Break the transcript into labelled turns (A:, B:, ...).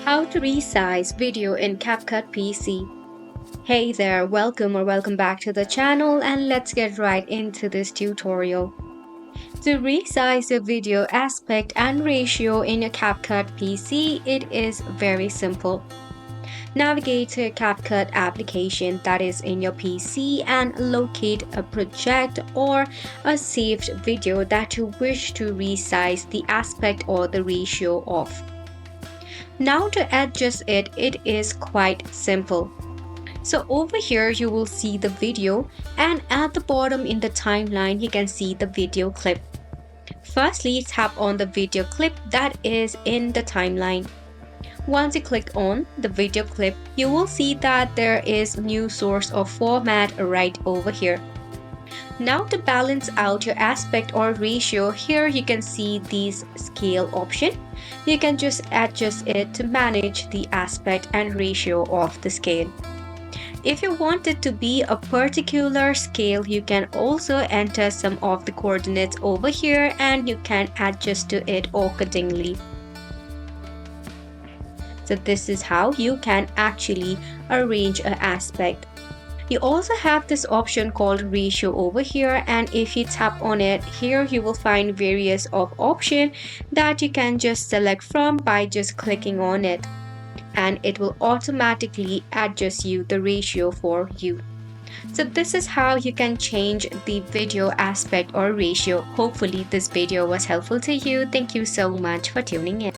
A: How to resize video in CapCut PC. Hey there, welcome back to the channel, and let's get right into this tutorial. To resize the video aspect and ratio in your CapCut PC, it is very simple. Navigate to your CapCut application that is in your PC and locate a project or a saved video that you wish to resize the aspect or the ratio of. Now to adjust it is quite simple. So over here you will see the video, and at the bottom in the timeline you can see the video clip. Firstly, tap on the video clip that is in the timeline. Once you click on the video clip, you will see that there is new source of format right over here. Now to balance out your aspect or ratio, here you can see these scale option. You can just adjust it to manage the aspect and ratio of the scale. If you want it to be a particular scale, you can also enter some of the coordinates over here and you can adjust to it accordingly. So this is how you can actually arrange an aspect. You also have this option called ratio over here, and if you tap on it, here you will find various of options that you can just select from by just clicking on it, and it will automatically adjust you the ratio for you. So this is how you can change the video aspect or ratio. Hopefully this video was helpful to you. Thank you so much for tuning in.